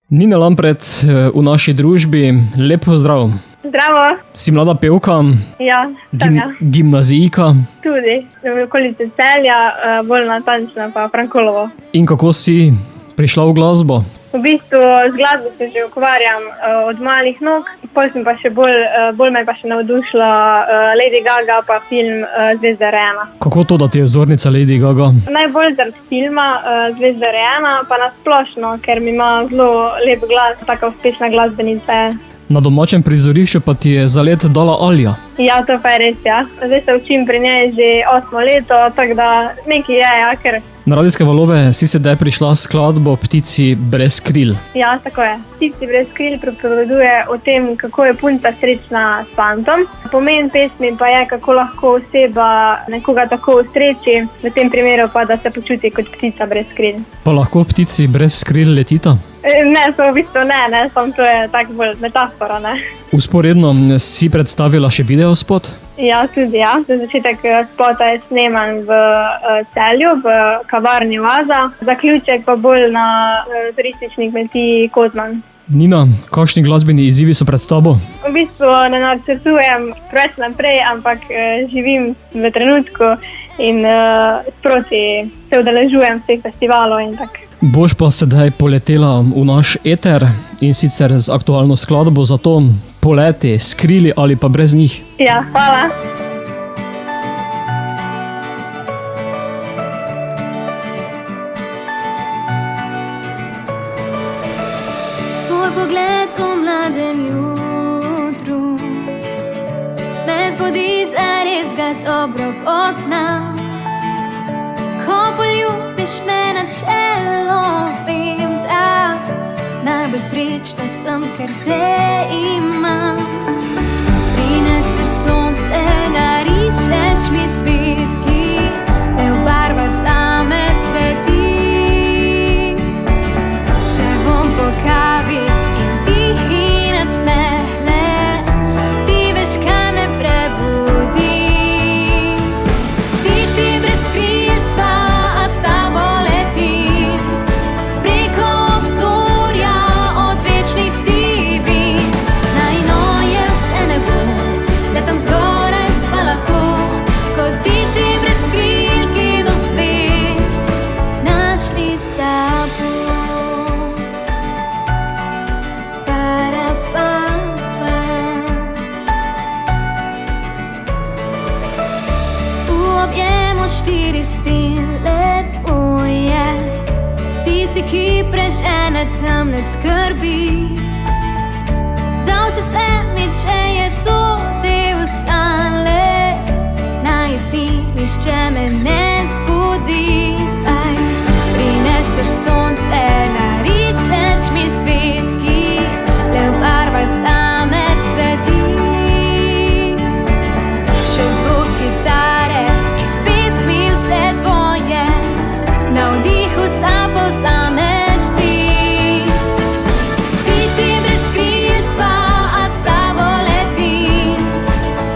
Nina Lampret v naši družbi, lep pozdrav. Zdravo. Si mlada pevka, Ja, sem ja. gimnazijka. Tudi v okolici Celja, bolj natančno pa Frankolovo. In kako si prišla v glasbo? V bistvu z glasbo se že ukvarjam od malih nog, pol sem pa še bolj me pa še navdušila Lady Gaga pa film Zvezda rojena. Kako to, da ti je vzornica Lady Gaga? Najbolj zaradi filma Zvezda rojena, pa nasplošno, ker mi ima zelo lep glas, taka uspešna glasbenica je. Na domačem prizorišču pa ti je zalet dala Alja. Ja, to pa je res, ja. Zdaj se učim pri njej že 8 leto, tako da nekaj je, ja, ker... Na radijske valove si sedaj prišla s skladbo Ptici brez kril. Ja, tako je. Ptici brez kril pripoveduje o tem, kako je punca srečna s fantom. Pomen pesmi pa je, kako lahko oseba nekoga tako usreči, v tem primeru pa, da se počuti kot ptica brez kril. Pa lahko ptici brez kril letita? Ne, to v bistvu ne, samo to je tako bolj metafora, ne. Usporedno si predstavila še videospot? Ja, tudi ja. Za začetek spota je sneman v Celju, v kavarni Vaza, zaključek pa bolj na turistični kmetiji Kozman. Nina, kakšni glasbeni izzivi so pred tabo? V bistvu ne načrtujem preveč naprej, ampak živim v trenutku in sproti se udeležujem vseh festivalov in tako. Boš pa sedaj poletela v naš eter in sicer z aktualno skladbo, zato poleti s krili ali pa brez njih. Ja, hvala. Tvoj pogled v mladem jutru me zbudi zares ga dobro poznam. Ko poljubiš me na čelo, vem, da najbolj srečna sem, ker te imam. Prineseš sonce, narišeš mi svet, ki te obarva zame cveti. Še bom po kavi in tihi nasmehle, ti veš, kaj me prebudi. Ti si brez kril sva, a s tabo letim preko obzorja od večnih sivin. Najno je vse nebo, da tam zgoraj sva lahko, kot ptici brez kril, ki do zvezd našli sta pot. Parapapa. V objemu 4 stile tvoje, tisti, ki prežene temne skrbi. Dal si vse mi, če je to del sanle, najstni nihče me ne zbudi. Saj prineseš sonce, narišeš mi svet, ki le obarva zame cveti. Še zvok kitare in pesmi vse tvoje, na vdihu sabo vzameš ti. Ti si brez kril sva, a s tabo letim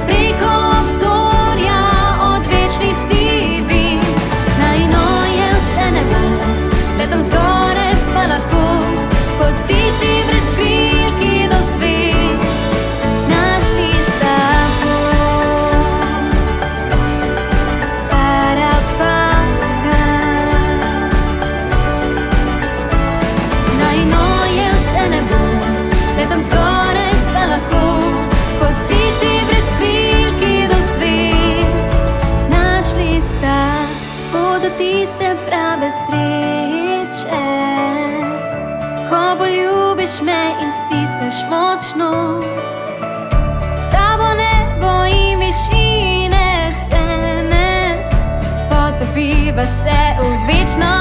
preko obzorja od večnih sivin. Najno je vse nebo, le tam zgoraj sva lahko, kot ptici brez kril, ki do zvezd našli sta pot. Parapapa. Najno je vse nebo, le tam zgoraj sva lahko, kot ptici brez kril, ki do zvezd našli sta pot do tiste prave sreče. Ko poljubiš me in stisneš močno, s tabo nebo in višine se ne potopiva se v večno